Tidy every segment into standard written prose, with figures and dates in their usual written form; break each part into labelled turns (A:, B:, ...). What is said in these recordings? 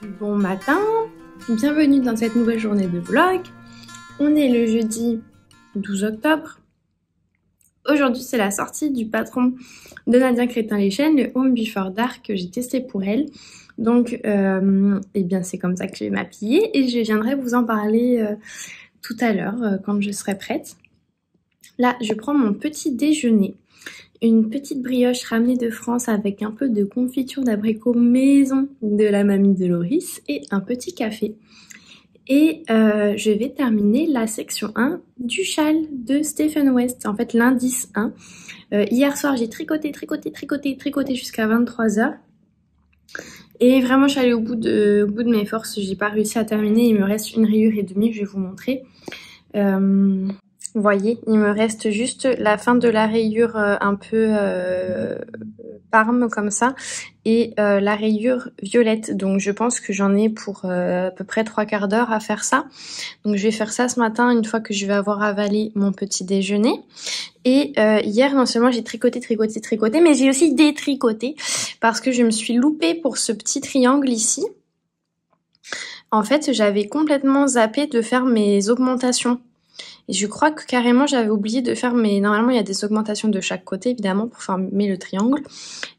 A: Bon matin, bienvenue dans cette nouvelle journée de vlog. On est le jeudi 12 octobre. Aujourd'hui, c'est la sortie du patron de Nadia Crétin-Lechen, le Home Before Dark que j'ai testé pour elle. Donc, eh bien, c'est comme ça que je vais m'habiller et je viendrai vous en parler tout à l'heure quand je serai prête. Là, je prends mon petit déjeuner. Une petite brioche ramenée de France avec un peu de confiture d'abricot maison de la mamie de Loris et un petit café. Et je vais terminer la section 1 du châle de Stephen West, en fait l'indice 1. Hier soir, j'ai tricoté jusqu'à 23h. Et vraiment, je suis allée au bout de mes forces. J'ai pas réussi à terminer. Il me reste une rayure et demie, je vais vous montrer. Vous voyez, il me reste juste la fin de la rayure un peu parme comme ça et la rayure violette. Donc je pense que j'en ai pour à peu près 3/4 d'heure à faire ça. Donc je vais faire ça ce matin une fois que je vais avoir avalé mon petit déjeuner. Et hier, non seulement j'ai tricoté, mais j'ai aussi détricoté parce que je me suis loupée pour ce petit triangle ici. En fait, j'avais complètement zappé de faire mes augmentations. Et je crois que carrément j'avais oublié de faire mes... Normalement il y a des augmentations de chaque côté évidemment pour former le triangle.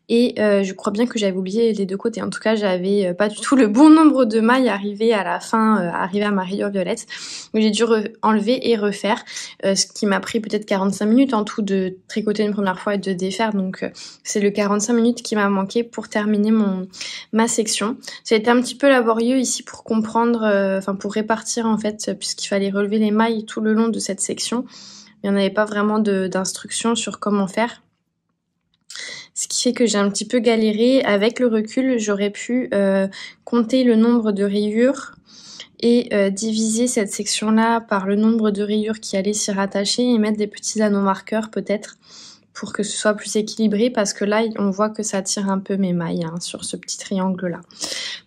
A: Et je crois bien que j'avais oublié les deux côtés. En tout cas, j'avais pas du tout le bon nombre de mailles arrivées à la fin, arrivées à ma rayure violette. Donc j'ai dû enlever et refaire, ce qui m'a pris peut-être 45 minutes en tout de tricoter une première fois et de défaire. Donc c'est le 45 minutes qui m'a manqué pour terminer ma section. Ça a été un petit peu laborieux ici pour comprendre, pour répartir en fait, puisqu'il fallait relever les mailles tout le long de cette section. Il n'y en avait pas vraiment d'instructions sur comment faire. Ce qui fait que j'ai un petit peu galéré. Avec le recul, j'aurais pu compter le nombre de rayures et diviser cette section-là par le nombre de rayures qui allaient s'y rattacher et mettre des petits anneaux marqueurs peut-être pour que ce soit plus équilibré parce que là, on voit que ça tire un peu mes mailles sur ce petit triangle-là.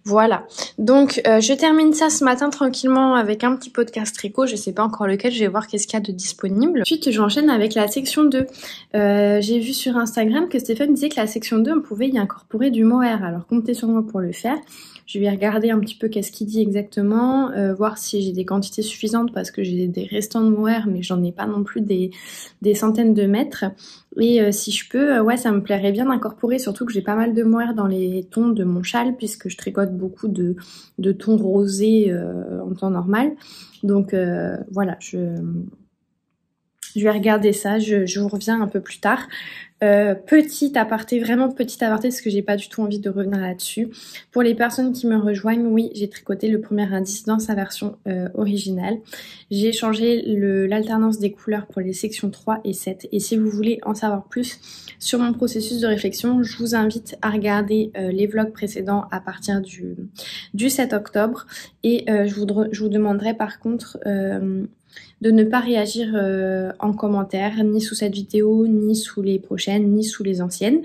A: Voilà, donc je termine ça ce matin tranquillement avec un petit podcast tricot, je sais pas encore lequel, je vais voir qu'est-ce qu'il y a de disponible. Ensuite j'enchaîne avec la section 2. J'ai vu sur Instagram que Stéphane disait que la section 2 on pouvait y incorporer du mohair, alors comptez sur moi pour le faire. Je vais regarder un petit peu qu'est-ce qu'il dit exactement, voir si j'ai des quantités suffisantes parce que j'ai des restants de mohair mais j'en ai pas non plus des centaines de mètres. Et si je peux, ouais ça me plairait bien d'incorporer, surtout que j'ai pas mal de mohair dans les tons de mon châle puisque je tricote beaucoup de tons rosés en temps normal. Donc voilà, je vais regarder ça, je vous reviens un peu plus tard. Petit aparté, vraiment petit aparté, parce que j'ai pas du tout envie de revenir là-dessus. Pour les personnes qui me rejoignent, oui, j'ai tricoté le premier indice dans sa version originale. J'ai changé l'alternance des couleurs pour les sections 3 et 7. Et si vous voulez en savoir plus sur mon processus de réflexion, je vous invite à regarder les vlogs précédents à partir du 7 octobre. Et je vous demanderai par contre... de ne pas réagir en commentaire, ni sous cette vidéo, ni sous les prochaines, ni sous les anciennes,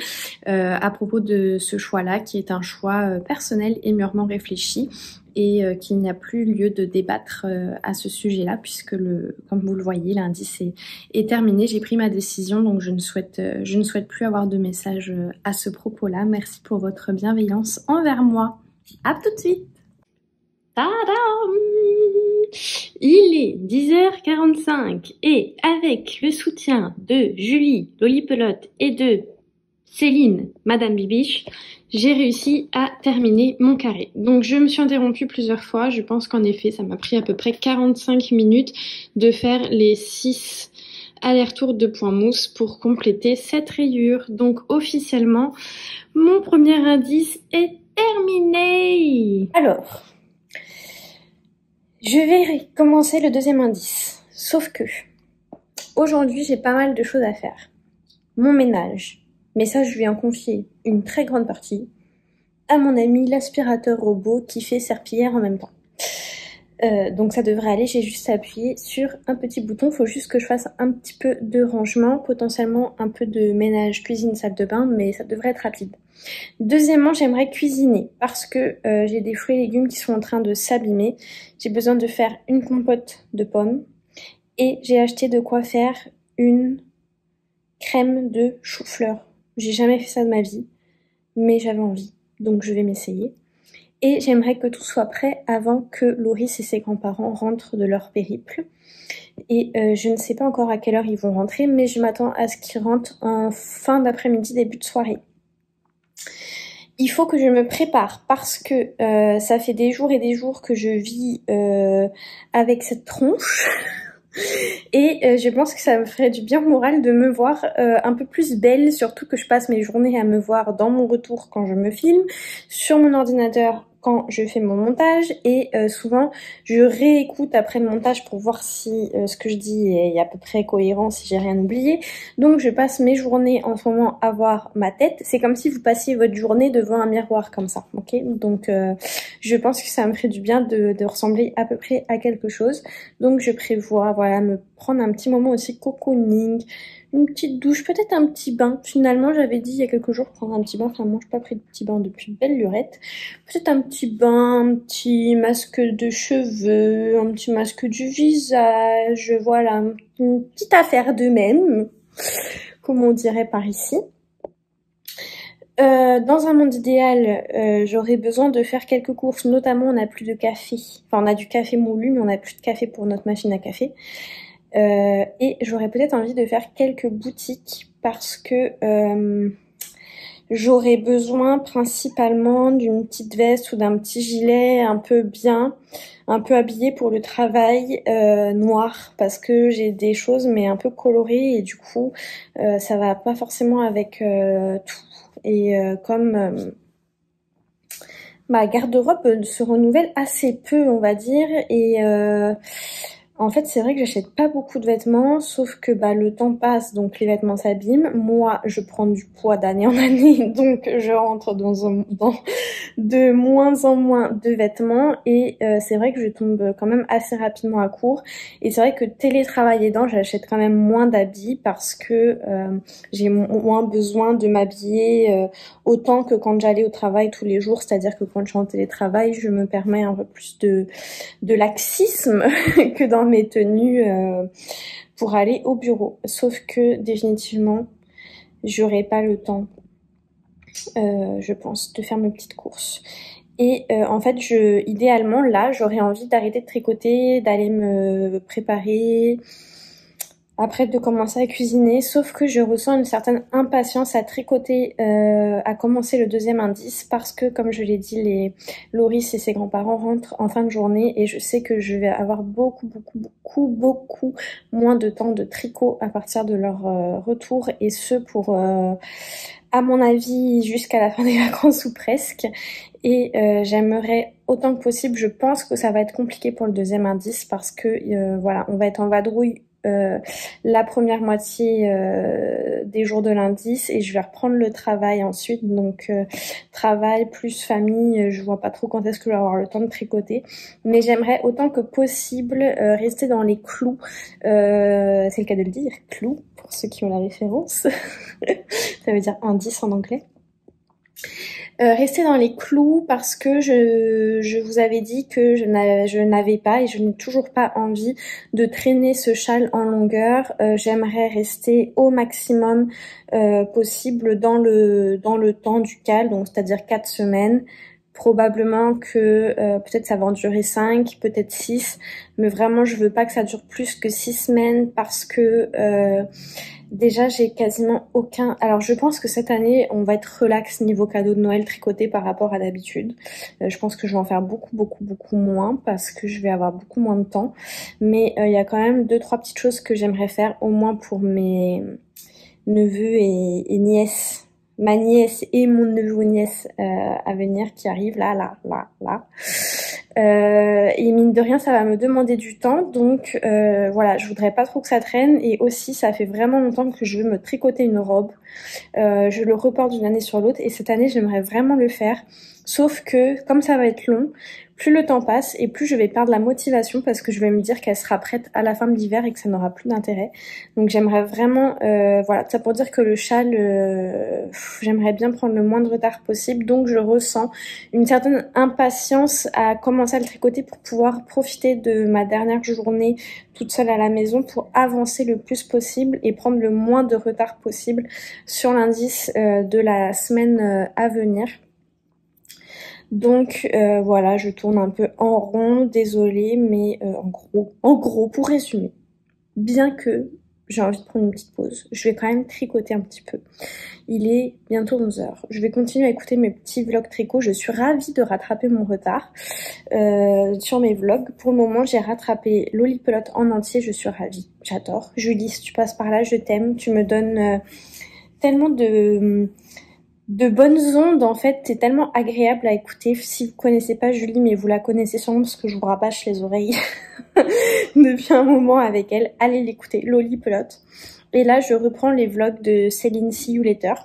A: à propos de ce choix-là, qui est un choix personnel et mûrement réfléchi, et qu'il n'y a plus lieu de débattre à ce sujet-là, puisque, comme vous le voyez, l'indice est terminé. J'ai pris ma décision, donc je ne souhaite plus avoir de message à ce propos-là. Merci pour votre bienveillance envers moi. À tout de suite. Tadam! Il est 10h45 et avec le soutien de Julie, Lolipelote et de Céline, Madame Bibiche, j'ai réussi à terminer mon carré. Donc je me suis interrompue plusieurs fois, je pense qu'en effet ça m'a pris à peu près 45 minutes de faire les 6 allers-retours de point mousse pour compléter cette rayure. Donc officiellement, mon premier indice est terminé. Alors... je vais commencer le deuxième indice, sauf que aujourd'hui j'ai pas mal de choses à faire. Mon ménage, mais ça je vais en confier une très grande partie à mon ami l'aspirateur robot qui fait serpillière en même temps. Donc ça devrait aller, j'ai juste à appuyer sur un petit bouton, faut juste que je fasse un petit peu de rangement, potentiellement un peu de ménage cuisine salle de bain, mais ça devrait être rapide. Deuxièmement, j'aimerais cuisiner parce que j'ai des fruits et légumes qui sont en train de s'abîmer. J'ai besoin de faire une compote de pommes et j'ai acheté de quoi faire une crème de chou-fleur. J'ai jamais fait ça de ma vie, mais j'avais envie, donc je vais m'essayer. Et j'aimerais que tout soit prêt avant que Loris et ses grands-parents rentrent de leur périple. Et je ne sais pas encore à quelle heure ils vont rentrer, mais je m'attends à ce qu'ils rentrent en fin d'après-midi, début de soirée. Il faut que je me prépare parce que ça fait des jours et des jours que je vis avec cette tronche. Et je pense que ça me ferait du bien au moral de me voir un peu plus belle, surtout que je passe mes journées à me voir dans mon retour quand je me filme, sur mon ordinateur quand je fais mon montage, et souvent je réécoute après le montage pour voir si ce que je dis est à peu près cohérent, si j'ai rien oublié. Donc je passe mes journées en ce moment à voir ma tête. C'est comme si vous passiez votre journée devant un miroir comme ça, ok? Donc je pense que ça me ferait du bien de ressembler à peu près à quelque chose. Donc je prévois, voilà, me prendre un petit moment aussi cocooning, une petite douche, peut-être un petit bain. Finalement, j'avais dit il y a quelques jours prendre un petit bain. Finalement, je n'ai pas pris de petit bain depuis belle lurette. Peut-être un petit bain, un petit masque de cheveux, un petit masque du visage. Voilà, une petite affaire de même, comme on dirait par ici. Dans un monde idéal, j'aurais besoin de faire quelques courses. Notamment, on n'a plus de café. Enfin, on a du café moulu, mais on n'a plus de café pour notre machine à café. Et j'aurais peut-être envie de faire quelques boutiques parce que j'aurais besoin principalement d'une petite veste ou d'un petit gilet un peu bien, un peu habillé pour le travail, noir, parce que j'ai des choses mais un peu colorées et du coup ça va pas forcément avec tout. Et comme ma garde-robe se renouvelle assez peu, on va dire, et en fait, c'est vrai que j'achète pas beaucoup de vêtements, sauf que le temps passe, donc les vêtements s'abîment. Moi, je prends du poids d'année en année, donc je rentre dans de moins en moins de vêtements, et c'est vrai que je tombe quand même assez rapidement à court. Et c'est vrai que télétravail aidant, j'achète quand même moins d'habits parce que j'ai moins besoin de m'habiller autant que quand j'allais au travail tous les jours. C'est-à-dire que quand je suis en télétravail, je me permets un peu plus de laxisme que dans mes tenues pour aller au bureau. Sauf que définitivement, j'aurai pas le temps, je pense, de faire mes petites courses. Et en fait, idéalement, là, j'aurais envie d'arrêter de tricoter, d'aller me préparer, après de commencer à cuisiner, sauf que je ressens une certaine impatience à tricoter, à commencer le deuxième indice, parce que comme je l'ai dit, Loris et ses grands-parents rentrent en fin de journée et je sais que je vais avoir beaucoup moins de temps de tricot à partir de leur retour, et ce pour à mon avis jusqu'à la fin des vacances ou presque. Et j'aimerais autant que possible, je pense que ça va être compliqué pour le deuxième indice parce que voilà, on va être en vadrouille la première moitié des jours de l'indice et je vais reprendre le travail ensuite. Donc travail plus famille, je vois pas trop quand est-ce que je vais avoir le temps de tricoter, mais j'aimerais autant que possible rester dans les clous, c'est le cas de le dire, clous pour ceux qui ont la référence. Ça veut dire indice en anglais. Rester dans les clous parce que je vous avais dit que je n'avais pas et je n'ai toujours pas envie de traîner ce châle en longueur. J'aimerais rester au maximum possible dans le temps du cal, donc c'est-à-dire 4 semaines. Probablement que peut-être ça va en durer 5, peut-être 6, mais vraiment je veux pas que ça dure plus que 6 semaines parce que déjà j'ai quasiment aucun... Alors je pense que cette année on va être relax niveau cadeau de Noël tricoté par rapport à d'habitude. Je pense que je vais en faire beaucoup moins parce que je vais avoir beaucoup moins de temps. Mais il y a quand même 2-3 petites choses que j'aimerais faire au moins pour mes neveux et nièces. Ma nièce et mon neveu ou nièce à venir qui arrivent là. Et mine de rien, ça va me demander du temps, donc voilà, je voudrais pas trop que ça traîne. Et aussi, ça fait vraiment longtemps que je veux me tricoter une robe. Je le reporte d'une année sur l'autre et cette année, j'aimerais vraiment le faire. Sauf que, comme ça va être long, plus le temps passe et plus je vais perdre la motivation parce que je vais me dire qu'elle sera prête à la fin de l'hiver et que ça n'aura plus d'intérêt. Donc j'aimerais vraiment, voilà, ça pour dire que le châle, j'aimerais bien prendre le moins de retard possible. Donc je ressens une certaine impatience à commencer à le tricoter pour pouvoir profiter de ma dernière journée toute seule à la maison pour avancer le plus possible et prendre le moins de retard possible sur l'indice de la semaine à venir. Donc voilà, je tourne un peu en rond, désolée, mais en gros, pour résumer, bien que j'ai envie de prendre une petite pause, je vais quand même tricoter un petit peu. Il est bientôt 11 heures. Je vais continuer à écouter mes petits vlogs tricot. Je suis ravie de rattraper mon retard sur mes vlogs. Pour le moment, j'ai rattrapé Lolipelote en entier. Je suis ravie. J'adore. Julie, si tu passes par là, je t'aime. Tu me donnes tellement de bonnes ondes. En fait, c'est tellement agréable à écouter. Si vous connaissez pas Julie, mais vous la connaissez sûrement parce que je vous rabâche les oreilles depuis un moment avec elle, allez l'écouter, Lolipelote. Et là, je reprends les vlogs de Céline See You Later,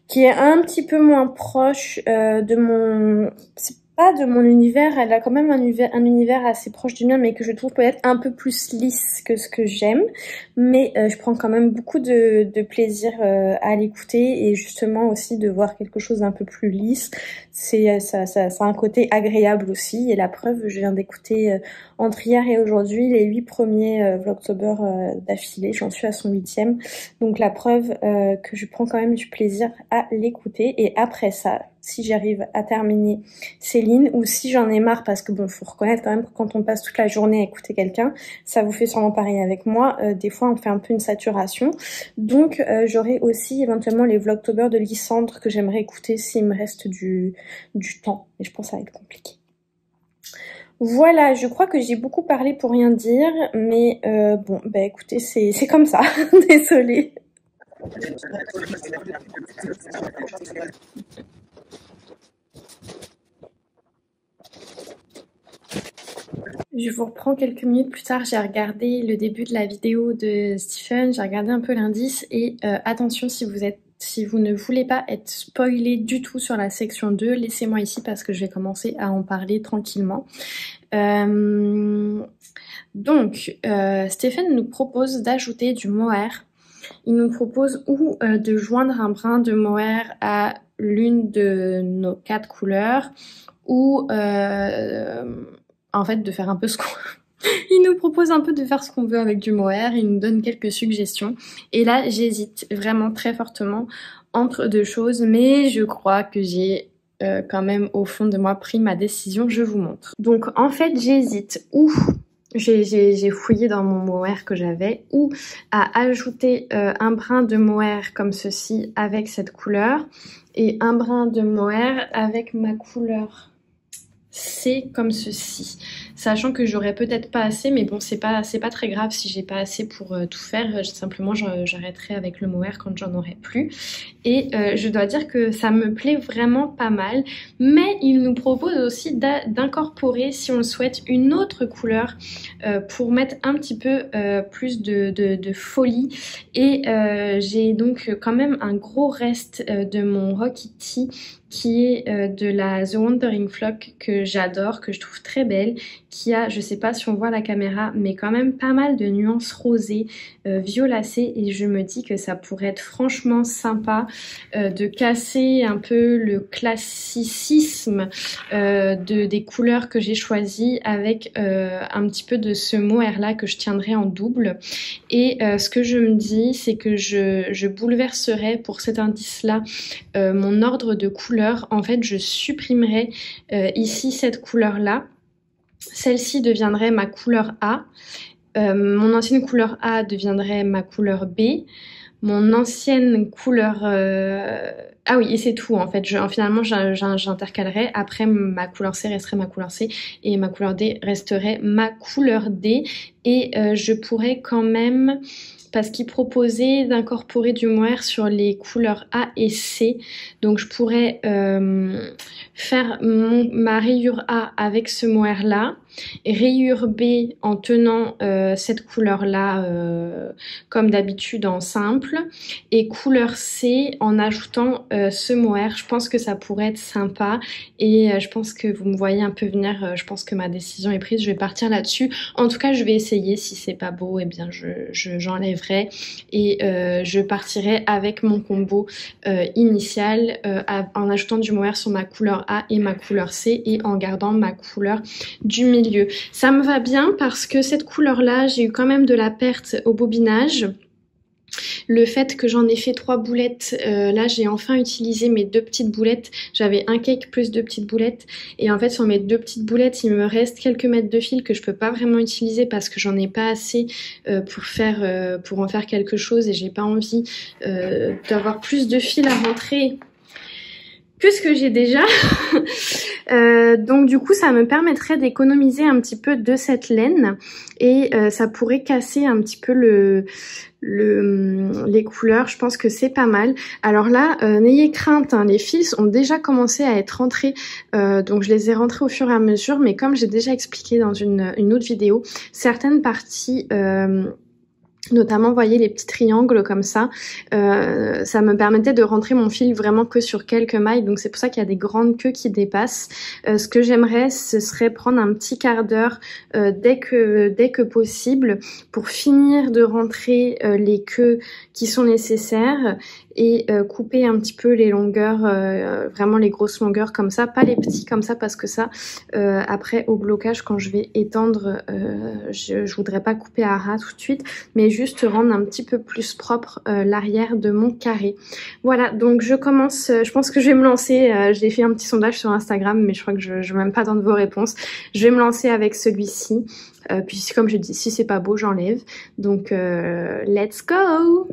A: qui est un petit peu moins proche de mon... C'est pas de mon univers, elle a quand même un univers assez proche du mien, mais que je trouve peut-être un peu plus lisse que ce que j'aime. Mais je prends quand même beaucoup de plaisir à l'écouter, et justement aussi de voir quelque chose d'un peu plus lisse. Ça a un côté agréable aussi, et la preuve, je viens d'écouter entre hier et aujourd'hui les 8 premiers Vlogtober d'affilée. J'en suis à son 8e, donc la preuve que je prends quand même du plaisir à l'écouter. Et après ça, si j'arrive à terminer Céline, ou si j'en ai marre, parce que bon, faut reconnaître quand même que quand on passe toute la journée à écouter quelqu'un, ça vous fait sûrement pareil avec moi, des fois on fait un peu une saturation. Donc j'aurai aussi éventuellement les Vlogtober de Lysandre que j'aimerais écouter s'il me reste du temps, et je pense que ça va être compliqué. Voilà, je crois que j'ai beaucoup parlé pour rien dire, mais bon, bah écoutez, c'est comme ça, désolée. Je vous reprends quelques minutes plus tard, j'ai regardé le début de la vidéo de Stephen, j'ai regardé un peu l'indice, et attention, si vous ne voulez pas être spoilé du tout sur la section 2, laissez-moi ici parce que je vais commencer à en parler tranquillement. Donc, Stephen nous propose d'ajouter du mohair. Il nous propose ou de joindre un brin de mohair à l'une de nos 4 couleurs, ou en fait de faire un peu ce qu'on... Il nous propose un peu de faire ce qu'on veut avec du mohair, il nous donne quelques suggestions. Et là, j'hésite vraiment très fortement entre deux choses, mais je crois que j'ai quand même au fond de moi pris ma décision, je vous montre. Donc en fait, j'hésite ou... J'ai fouillé dans mon mohair que j'avais, ou à ajouter un brin de mohair comme ceci avec cette couleur, et un brin de mohair avec ma couleur C comme ceci, sachant que j'aurais peut-être pas assez, mais bon, c'est pas très grave si j'ai pas assez pour tout faire. Simplement j'arrêterai avec le mohair quand j'en aurai plus. Et je dois dire que ça me plaît vraiment pas mal, mais il nous propose aussi d'incorporer, si on le souhaite, une autre couleur pour mettre un petit peu plus de folie. Et j'ai donc quand même un gros reste de mon Rocky Tea, qui est de la The Wandering Flock, que j'adore, que je trouve très belle, qui a, je sais pas si on voit la caméra, mais quand même pas mal de nuances rosées, violacées, et je me dis que ça pourrait être franchement sympa de casser un peu le classicisme des couleurs que j'ai choisies avec un petit peu de ce mohair là que je tiendrai en double. Et ce que je me dis, c'est que je bouleverserai pour cet indice là mon ordre de couleurs. En fait, je supprimerai ici cette couleur là. Celle-ci deviendrait ma couleur A. Mon ancienne couleur A deviendrait ma couleur B. Mon ancienne couleur... Ah oui, et c'est tout en fait. Finalement, j'intercalerai. Après, ma couleur C resterait ma couleur C et ma couleur D resterait ma couleur D. Et je pourrais quand même... parce qu'il proposait d'incorporer du mohair sur les couleurs A et C. Donc je pourrais faire ma rayure A avec ce mohair là, et rayure B en tenant cette couleur là comme d'habitude en simple, et couleur C en ajoutant ce mohair. Je pense que ça pourrait être sympa, et je pense que vous me voyez un peu venir. Je pense que ma décision est prise, je vais partir là-dessus. En tout cas, je vais essayer. Si c'est pas beau, eh bien j'enlèverai, et je partirai avec mon combo initial en ajoutant du mohair sur ma couleur A et ma couleur C, et en gardant ma couleur du milieu. Ça me va bien parce que cette couleur là, j'ai eu quand même de la perte au bobinage. Le fait que j'en ai fait 3 boulettes, là j'ai enfin utilisé mes 2 petites boulettes. J'avais un cake plus 2 petites boulettes. Et en fait sur mes 2 petites boulettes, il me reste quelques mètres de fil que je peux pas vraiment utiliser parce que j'en ai pas assez pour en faire quelque chose. Et j'ai pas envie d'avoir plus de fil à rentrer que ce que j'ai déjà. Donc du coup ça me permettrait d'économiser un petit peu de cette laine. Et ça pourrait casser un petit peu les couleurs. Je pense que c'est pas mal. Alors là, n'ayez crainte, hein, les fils ont déjà commencé à être rentrés, donc je les ai rentrés au fur et à mesure, mais comme j'ai déjà expliqué dans une autre vidéo, certaines parties notamment, vous voyez les petits triangles comme ça me permettait de rentrer mon fil vraiment que sur quelques mailles, donc c'est pour ça qu'il y a des grandes queues qui dépassent. Ce que j'aimerais, ce serait prendre un petit quart d'heure dès que possible pour finir de rentrer les queues qui sont nécessaires et couper un petit peu les longueurs, vraiment les grosses longueurs comme ça, pas les petits comme ça parce que ça, après au blocage quand je vais étendre, je voudrais pas couper à ras tout de suite, mais juste rendre un petit peu plus propre l'arrière de mon carré. Voilà, donc je commence, je pense que je vais me lancer, j'ai fait un petit sondage sur Instagram, mais je crois que je ne vais même pas dans vos réponses. Je vais me lancer avec celui-ci, puis comme je dis, si c'est pas beau, j'enlève. Donc let's go!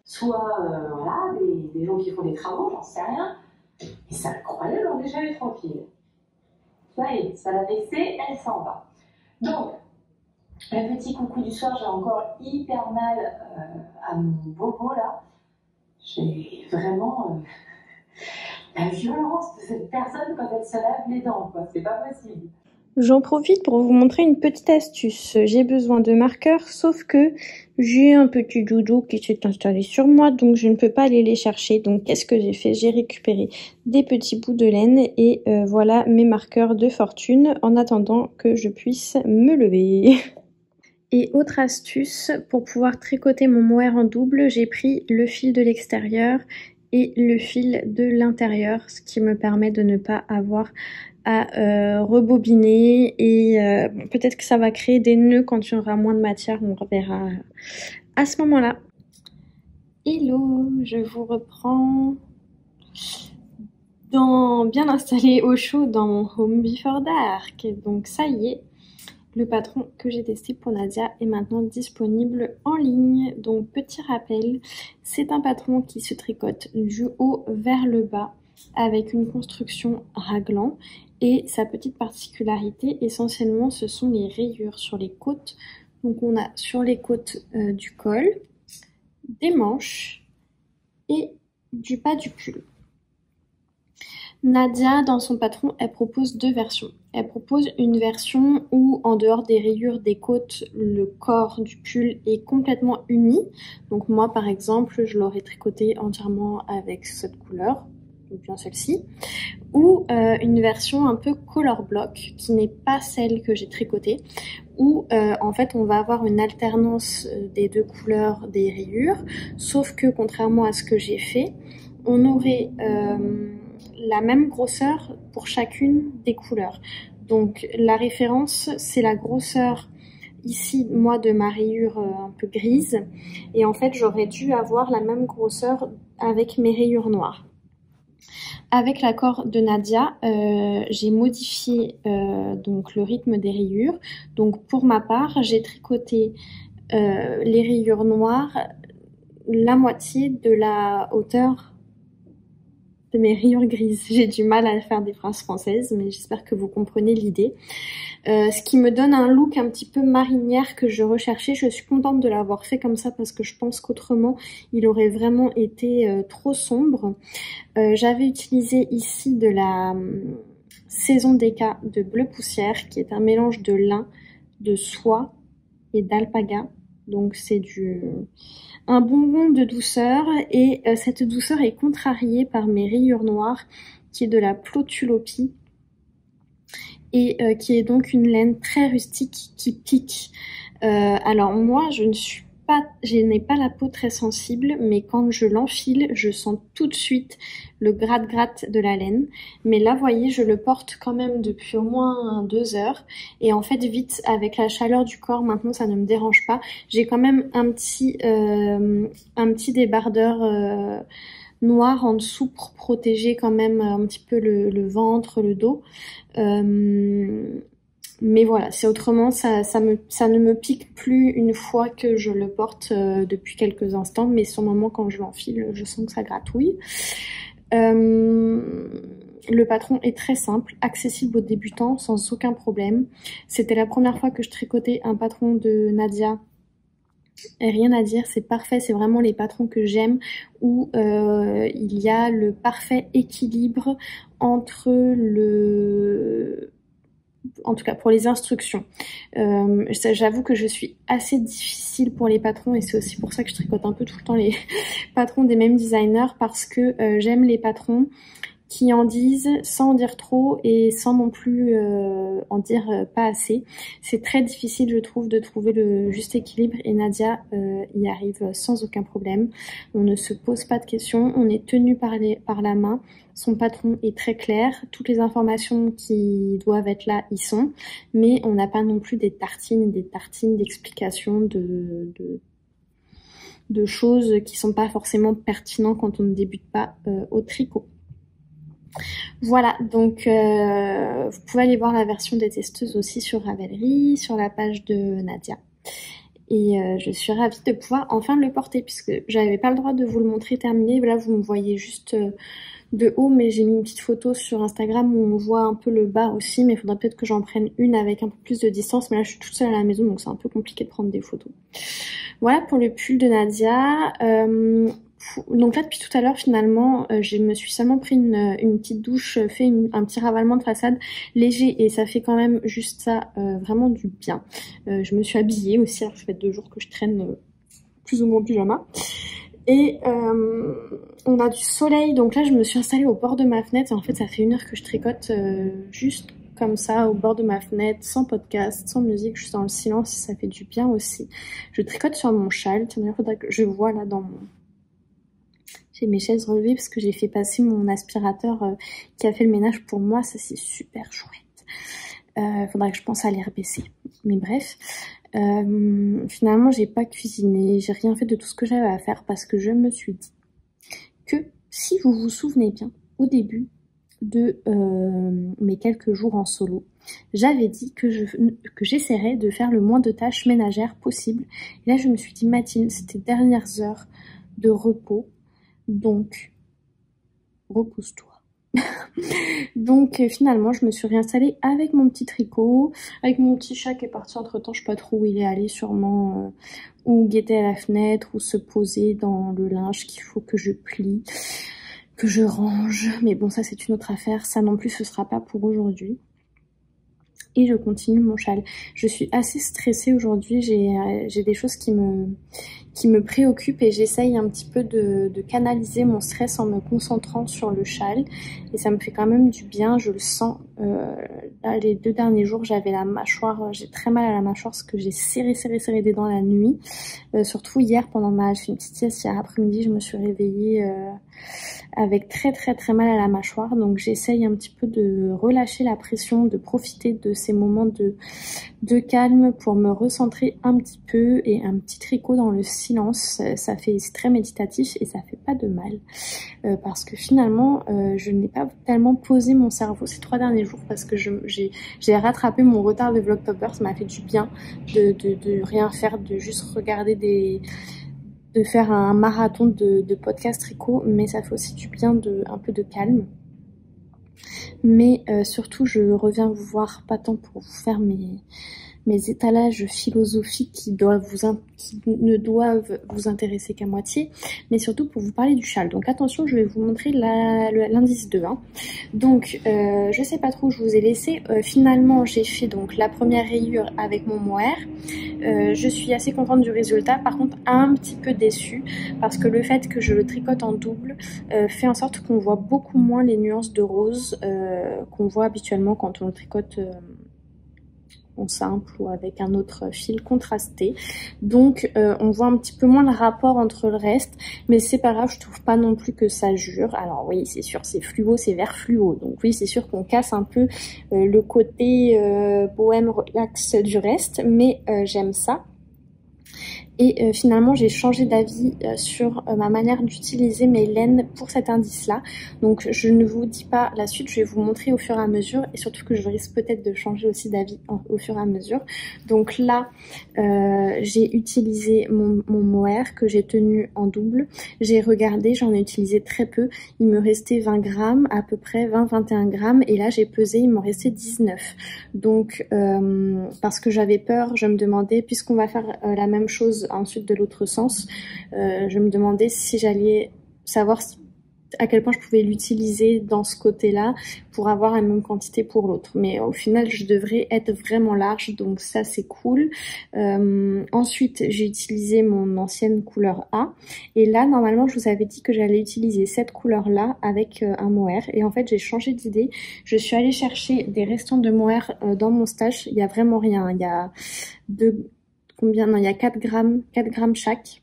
B: Soit voilà, des gens qui font des travaux, j'en sais rien. Et ça le croyait, on est jamais tranquille. Ça y est, ça l'a vexée, elle s'en va. Donc, le petit coucou du soir, j'ai encore hyper mal à mon bobo là. J'ai vraiment la violence de cette personne quand elle se lave les dents, quoi. C'est pas possible.
A: J'en profite pour vous montrer une petite astuce. J'ai besoin de marqueurs, sauf que j'ai un petit doudou qui s'est installé sur moi, donc je ne peux pas aller les chercher. Donc qu'est-ce que j'ai fait? J'ai récupéré des petits bouts de laine et voilà mes marqueurs de fortune en attendant que je puisse me lever. Et autre astuce, pour pouvoir tricoter mon mohair en double, j'ai pris le fil de l'extérieur et le fil de l'intérieur, ce qui me permet de ne pas avoir à rebobiner et peut-être que ça va créer des nœuds quand il y aura moins de matière, on reverra à ce moment-là. Hello, je vous reprends bien installé au chaud dans mon home before dark. Donc ça y est, le patron que j'ai testé pour Nadia est maintenant disponible en ligne. Donc petit rappel, c'est un patron qui se tricote du haut vers le bas avec une construction raglan. Et sa petite particularité, essentiellement, ce sont les rayures sur les côtes. Donc on a sur les côtes du col, des manches et du bas du pull. Nadia, dans son patron, elle propose 2 versions. Elle propose une version où, en dehors des rayures des côtes, le corps du pull est complètement uni. Donc moi, par exemple, je l'aurais tricoté entièrement avec cette couleur, ou bien celle-ci. Ou une version un peu color block, qui n'est pas celle que j'ai tricotée, où en fait on va avoir une alternance des 2 couleurs des rayures, sauf que contrairement à ce que j'ai fait, on aurait la même grosseur pour chacune des couleurs. Donc la référence, c'est la grosseur ici, moi, de ma rayure un peu grise, et en fait j'aurais dû avoir la même grosseur avec mes rayures noires. Avec l'accord de Nadia, j'ai modifié donc le rythme des rayures. Donc pour ma part, j'ai tricoté les rayures noires la moitié de la hauteur de mes rayures grises. J'ai du mal à faire des phrases françaises, mais j'espère que vous comprenez l'idée. Ce qui me donne un look un petit peu marinière que je recherchais. Je suis contente de l'avoir fait comme ça parce que je pense qu'autrement, il aurait vraiment été trop sombre. J'avais utilisé ici de la Saison d'Eka de bleu poussière, qui est un mélange de lin, de soie et d'alpaga. Donc c'est un bonbon de douceur, et cette douceur est contrariée par mes rayures noires, qui est de la Plotulopie, et qui est donc une laine très rustique qui pique. Alors moi, je ne suis je n'ai pas la peau très sensible, mais quand je l'enfile, je sens tout de suite le gratte-gratte de la laine. Mais là, vous voyez, je le porte quand même depuis au moins 2 heures. Et en fait, vite, avec la chaleur du corps, maintenant, ça ne me dérange pas. J'ai quand même un petit débardeur noir en dessous pour protéger quand même un petit peu le ventre, le dos. Mais voilà, c'est autrement, ça ne me pique plus une fois que je le porte depuis quelques instants, mais sur le moment quand je l'enfile, je sens que ça gratouille. Le patron est très simple, accessible aux débutants sans aucun problème. C'était la première fois que je tricotais un patron de Nadia. Et rien à dire, c'est parfait, c'est vraiment les patrons que j'aime où il y a le parfait équilibre entre en tout cas pour les instructions. J'avoue que je suis assez difficile pour les patrons et c'est aussi pour ça que je tricote un peu tout le temps les patrons des mêmes designers parce que j'aime les patrons qui en disent sans en dire trop et sans non plus en dire pas assez. C'est très difficile, je trouve, de trouver le juste équilibre et Nadia y arrive sans aucun problème. On ne se pose pas de questions, on est tenu par la main. Son patron est très clair, toutes les informations qui doivent être là y sont, mais on n'a pas non plus des tartines d'explications de choses qui sont pas forcément pertinentes quand on ne débute pas au tricot. Voilà, donc vous pouvez aller voir la version des testeuses aussi sur Ravelry, sur la page de Nadia. Et je suis ravie de pouvoir enfin le porter puisque j'avais pas le droit de vous le montrer terminé. Là, vous me voyez juste de haut, mais j'ai mis une petite photo sur Instagram où on voit un peu le bas aussi, mais il faudrait peut-être que j'en prenne une avec un peu plus de distance. Mais là, je suis toute seule à la maison, donc c'est un peu compliqué de prendre des photos. Voilà pour le pull de Nadia. Donc là, depuis tout à l'heure, finalement, je me suis seulement pris une petite douche, fait un petit ravalement de façade léger et ça fait quand même juste ça, vraiment du bien. Je me suis habillée aussi, alors ça fait 2 jours que je traîne plus ou moins en pyjama. Et on a du soleil, donc là, je me suis installée au bord de ma fenêtre. Et en fait, ça fait 1 heure que je tricote juste comme ça, au bord de ma fenêtre, sans podcast, sans musique, juste dans le silence, ça fait du bien aussi. Je tricote sur mon châle. Tiens, il faudrait que je vois là dans mon... J'ai mes chaises relevées parce que j'ai fait passer mon aspirateur qui a fait le ménage pour moi. Ça, c'est super chouette. Faudrait que je pense à les rebaisser. Mais bref. Finalement, j'ai pas cuisiné. J'ai rien fait de tout ce que j'avais à faire parce que je me suis dit que si vous vous souvenez bien, au début de mes quelques jours en solo, j'avais dit que j'essaierais de faire le moins de tâches ménagères possible. Et là, je me suis dit, Mathilde, c'était dernières heures de repos. Donc, repousse-toi. Donc finalement je me suis réinstallée avec mon petit tricot, avec mon petit chat qui est parti entre temps, je sais pas trop où il est allé, sûrement ou guetter à la fenêtre ou se poser dans le linge qu'il faut que je plie, que je range, mais bon ça c'est une autre affaire, ça non plus ce sera pas pour aujourd'hui. Et je continue mon châle. Je suis assez stressée aujourd'hui, j'ai des choses qui me préoccupent et j'essaye un petit peu de canaliser mon stress en me concentrant sur le châle. Et ça me fait quand même du bien, je le sens. Là, les 2 derniers jours, j'avais la mâchoire, j'ai très mal à la mâchoire parce que j'ai serré des dents la nuit. Surtout hier, j'ai fait une petite sieste hier après-midi, je me suis réveillée avec très mal à la mâchoire. Donc j'essaye un petit peu de relâcher la pression, de profiter de ces moments de calme pour me recentrer un petit peu et un petit tricot dans le silence. C'est très méditatif et ça fait pas de mal parce que finalement je n'ai pas tellement posé mon cerveau ces 3 derniers jours parce que j'ai rattrapé mon retard de Vlogtober. Ça m'a fait du bien de rien faire, de juste regarder de faire un marathon de podcast tricot, mais ça fait aussi du bien un peu de calme. Mais surtout, je reviens vous voir pas tant pour vous faire mes étalages philosophiques qui ne doivent vous intéresser qu'à moitié, mais surtout pour vous parler du châle. Donc attention, je vais vous montrer l'indice 2. Hein. Donc, je sais pas trop où je vous ai laissé. Finalement, j'ai fait donc la première rayure avec mon mohair. Je suis assez contente du résultat, par contre un petit peu déçue parce que le fait que je le tricote en double fait en sorte qu'on voit beaucoup moins les nuances de rose qu'on voit habituellement quand on le tricote en simple ou avec un autre fil contrasté. Donc on voit un petit peu moins le rapport entre le reste, mais c'est pas grave, je trouve pas non plus que ça jure. Alors oui, c'est sûr, c'est fluo, c'est vert fluo, donc oui, c'est sûr qu'on casse un peu le côté bohème relax du reste, mais j'aime ça. Et finalement, j'ai changé d'avis sur ma manière d'utiliser mes laines pour cet indice-là. Donc, je ne vous dis pas la suite, je vais vous montrer au fur et à mesure. Et surtout que je risque peut-être de changer aussi d'avis au fur et à mesure. Donc là, j'ai utilisé mon mohair que j'ai tenu en double. J'ai regardé, j'en ai utilisé très peu. Il me restait 20 grammes, à peu près 20-21 grammes. Et là, j'ai pesé, il m'en restait 19. Donc, parce que j'avais peur, je me demandais, puisqu'on va faire la même chose ensuite de l'autre sens, je me demandais si j'allais savoir à quel point je pouvais l'utiliser dans ce côté-là pour avoir la même quantité pour l'autre. Mais au final, je devrais être vraiment large, donc ça c'est cool. Ensuite, j'ai utilisé mon ancienne couleur A. Et là, normalement, je vous avais dit que j'allais utiliser cette couleur-là avec un mohair. Et en fait, j'ai changé d'idée. Je suis allée chercher des restants de mohair dans mon stash. Il n'y a vraiment rien. Il y a combien? Non, il y a 4 grammes chaque.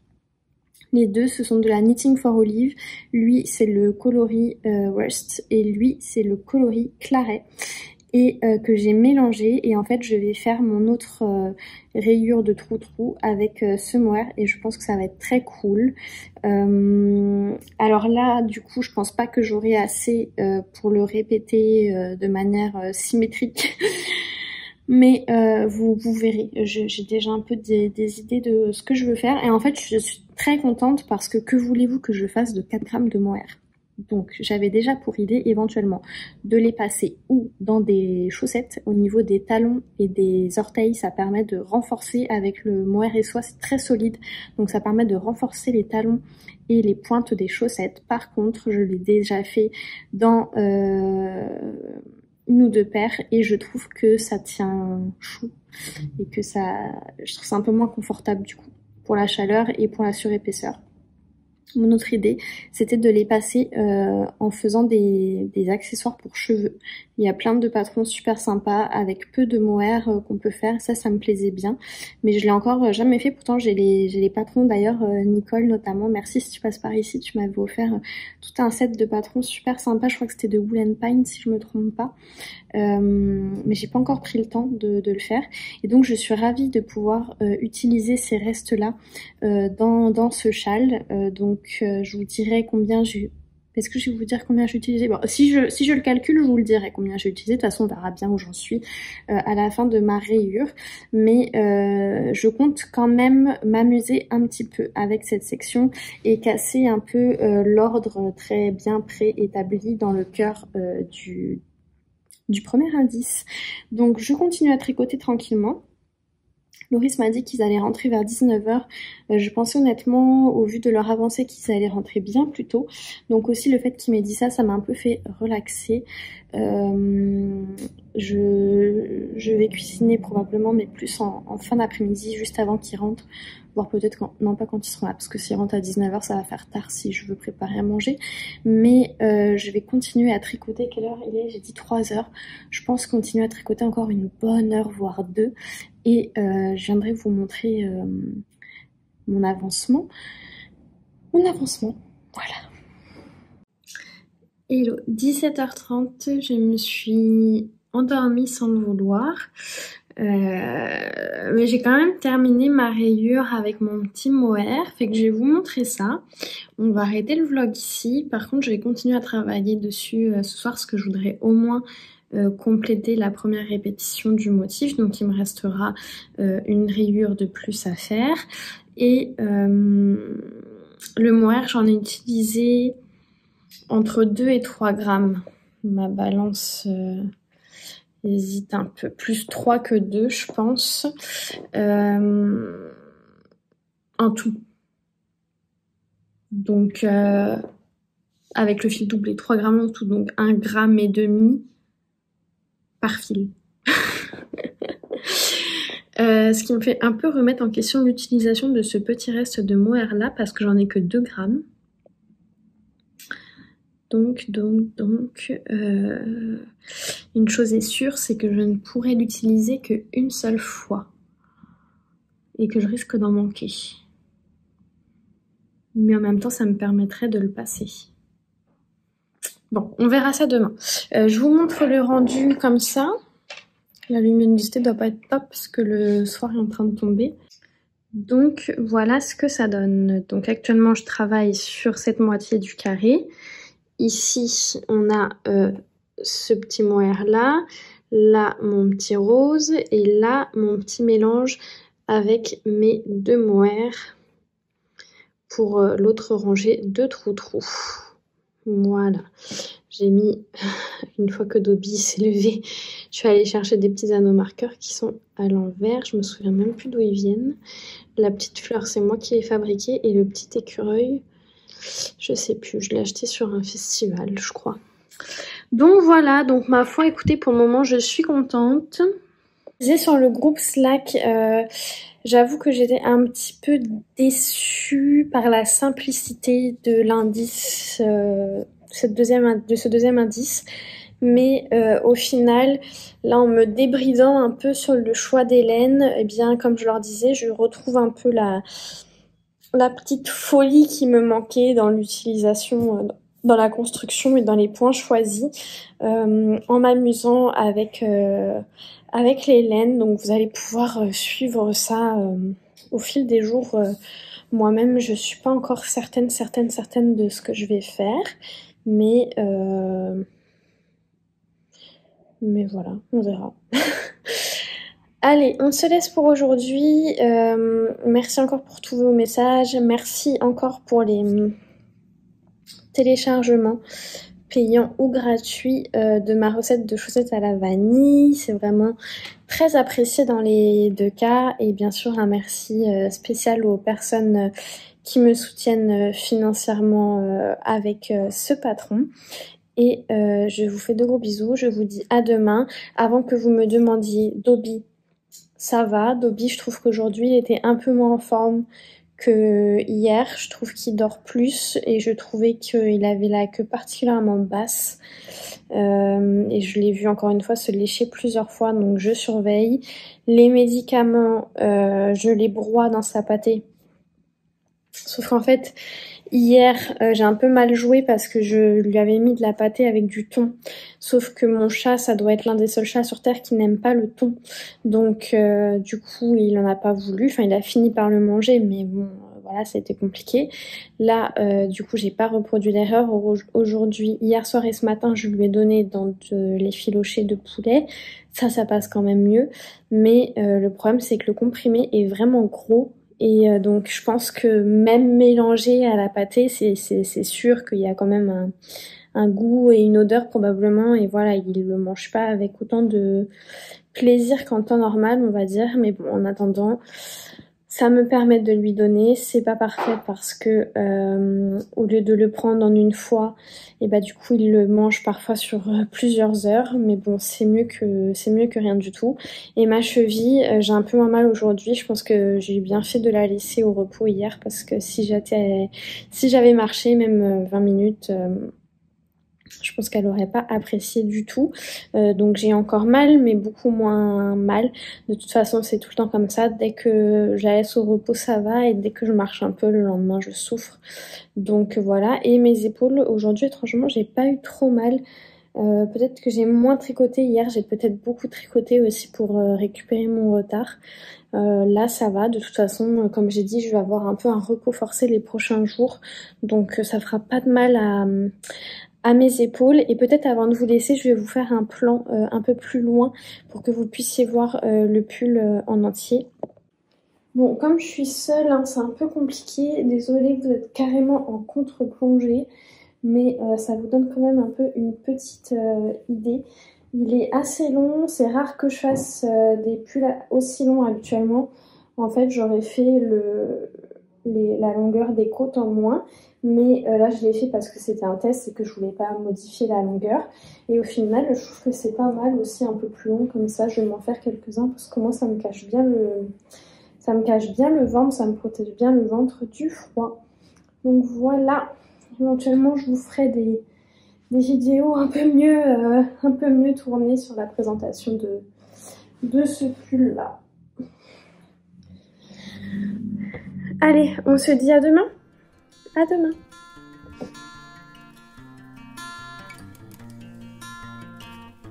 A: Les deux, ce sont de la Knitting for Olive. Lui, c'est le coloris Rust et lui, c'est le coloris Claret. Et que j'ai mélangé. Et en fait, je vais faire mon autre rayure de trou-trou avec ce mohair. Et je pense que ça va être très cool. Alors là, du coup, je pense pas que j'aurai assez pour le répéter de manière symétrique. Mais vous verrez, j'ai déjà un peu des idées de ce que je veux faire. Et en fait, je suis très contente parce que voulez-vous que je fasse de 4 grammes de mohair? Donc, j'avais déjà pour idée éventuellement de les passer ou dans des chaussettes au niveau des talons et des orteils. Ça permet de renforcer avec le mohair et soie, c'est très solide. Donc, ça permet de renforcer les talons et les pointes des chaussettes. Par contre, je l'ai déjà fait dans une ou deux paires et je trouve que ça tient chou et que je trouve ça un peu moins confortable du coup pour la chaleur et pour la surépaisseur. Mon autre idée, c'était de les passer en faisant des accessoires pour cheveux. Il y a plein de patrons super sympas avec peu de mohair qu'on peut faire. Ça me plaisait bien. Mais je l'ai encore jamais fait. Pourtant, j'ai les patrons d'ailleurs, Nicole notamment. Merci si tu passes par ici. Tu m'avais offert tout un set de patrons super sympas. Je crois que c'était de Wool & Pine si je me trompe pas. Mais j'ai pas encore pris le temps de le faire. Et donc, je suis ravie de pouvoir utiliser ces restes-là dans ce châle. Donc, je vous dirai combien j'ai... Est-ce que je vais vous dire combien j'ai utilisé? Bon, si je le calcule, je vous le dirai combien j'ai utilisé. De toute façon, on verra bien où j'en suis à la fin de ma rayure. Mais je compte quand même m'amuser un petit peu avec cette section et casser un peu l'ordre très bien préétabli dans le cœur du premier indice. Donc, je continue à tricoter tranquillement. Loris m'a dit qu'ils allaient rentrer vers 19h. Je pensais honnêtement, au vu de leur avancée, qu'ils allaient rentrer bien plus tôt. Donc aussi, le fait qu'il m'ait dit ça, ça m'a un peu fait relaxer. Je vais cuisiner probablement, mais plus en fin d'après-midi, juste avant qu'ils rentrent. Voire peut-être non pas quand ils seront là, parce que s'ils rentrent à 19h, ça va faire tard si je veux préparer à manger. Mais je vais continuer à tricoter. Quelle heure il est? J'ai dit 3h. Je pense continuer à tricoter encore une bonne heure, voire 2. Et je viendrai vous montrer mon avancement. Voilà. Hello, 17h30, je me suis endormie sans le vouloir. Mais j'ai quand même terminé ma rayure avec mon petit mohair, fait que je vais vous montrer ça. On va arrêter le vlog ici. Par contre, je vais continuer à travailler dessus ce soir, parce que je voudrais au moins compléter la première répétition du motif. Donc il me restera une rayure de plus à faire. Et le mohair, j'en ai utilisé entre 2 et 3 grammes. Ma balance hésite un peu. Plus 3 que 2, je pense. En tout. Donc, avec le fil doublé, 3 grammes en tout. Donc, 1,5 gramme par fil. Ce qui me fait un peu remettre en question l'utilisation de ce petit reste de mohair là, parce que j'en ai que 2 grammes. Donc, Une chose est sûre, c'est que je ne pourrai l'utiliser qu'une seule fois. Et que je risque d'en manquer. Mais en même temps, ça me permettrait de le passer. Bon, on verra ça demain. Je vous montre le rendu comme ça. La luminosité doit pas être top parce que le soir est en train de tomber. Donc voilà ce que ça donne. Donc actuellement, je travaille sur cette moitié du carré. Ici, on a ce petit mohair là. Là, mon petit rose. Et là, mon petit mélange avec mes deux mohairs pour l'autre rangée de trou-trou. Voilà. J'ai mis, une fois que Dobby s'est levé, je suis allée chercher des petits anneaux marqueurs qui sont à l'envers. Je me souviens même plus d'où ils viennent. La petite fleur, c'est moi qui l'ai fabriquée. Et le petit écureuil, je sais plus. Je l'ai acheté sur un festival, je crois. Donc voilà, donc ma foi, écoutez, pour le moment, je suis contente. Sur le groupe Slack, j'avoue que j'étais un petit peu déçue par la simplicité de l'indice, de ce deuxième indice. Mais au final, là, en me débridant un peu sur le choix des laines, eh bien, comme je leur disais, je retrouve un peu la petite folie qui me manquait dans l'utilisation, dans la construction et dans les points choisis, en m'amusant avec les laines. Donc vous allez pouvoir suivre ça au fil des jours. Moi-même, je suis pas encore certaine de ce que je vais faire, mais voilà, on verra. Allez, on se laisse pour aujourd'hui. Merci encore pour tous vos messages. Merci encore pour les téléchargements payants ou gratuits de ma recette de chaussettes à la vanille. C'est vraiment très apprécié dans les deux cas. Et bien sûr, un merci spécial aux personnes qui me soutiennent financièrement avec ce patron. Et je vous fais de gros bisous. Je vous dis à demain. Avant que vous me demandiez, Dobby, ça va. Dobby, je trouve qu'aujourd'hui, il était un peu moins en forme que hier. Je trouve qu'il dort plus et je trouvais qu'il avait la queue particulièrement basse. Et je l'ai vu encore une fois se lécher plusieurs fois, donc je surveille. Les médicaments, je les broie dans sa pâtée. Sauf qu'en fait, hier, j'ai un peu mal joué parce que je lui avais mis de la pâtée avec du thon. Sauf que mon chat, ça doit être l'un des seuls chats sur Terre qui n'aime pas le thon. Donc, du coup, il en a pas voulu. Enfin, il a fini par le manger, mais bon, voilà, c'était compliqué. Là, du coup, j'ai pas reproduit l'erreur. Aujourd'hui, hier soir et ce matin, je lui ai donné dans les filochés de poulet. Ça passe quand même mieux. Mais le problème, c'est que le comprimé est vraiment gros. Et donc je pense que même mélangé à la pâtée, c'est sûr qu'il y a quand même un goût et une odeur probablement. Et voilà, il le mange pas avec autant de plaisir qu'en temps normal, on va dire. Mais bon, en attendant, ça me permet de lui donner. C'est pas parfait parce que au lieu de le prendre en une fois, et bah du coup il le mange parfois sur plusieurs heures. Mais bon, c'est mieux que rien du tout. Et ma cheville, j'ai un peu moins mal aujourd'hui. Je pense que j'ai bien fait de la laisser au repos hier parce que si j'avais marché même 20 minutes. Je pense qu'elle n'aurait pas apprécié du tout. Donc j'ai encore mal, mais beaucoup moins mal. De toute façon, c'est tout le temps comme ça. Dès que je la laisse au repos, ça va. Et dès que je marche un peu, le lendemain, je souffre. Donc voilà. Et mes épaules, aujourd'hui, étrangement, j'ai pas eu trop mal. Peut-être que j'ai moins tricoté hier. J'ai peut-être beaucoup tricoté aussi pour récupérer mon retard. Là, ça va. De toute façon, comme j'ai dit, je vais avoir un peu un repos forcé les prochains jours. Donc ça fera pas de mal à mes épaules. Et peut-être avant de vous laisser, je vais vous faire un plan un peu plus loin pour que vous puissiez voir le pull en entier. Bon, comme je suis seule, hein, c'est un peu compliqué. Désolée, vous êtes carrément en contre-plongée, mais ça vous donne quand même un peu une petite idée. Il est assez long, c'est rare que je fasse des pulls aussi longs habituellement. En fait, j'aurais fait la longueur des côtes en moins. Mais là, je l'ai fait parce que c'était un test et que je voulais pas modifier la longueur. Et au final, je trouve que c'est pas mal aussi un peu plus long. Comme ça, je vais m'en faire quelques-uns parce que moi, ça me cache bien le ventre, ça me protège bien le ventre du froid. Donc voilà, éventuellement, je vous ferai vidéos un peu mieux tournées sur la présentation de ce pull là. Allez, on se dit à demain. À demain.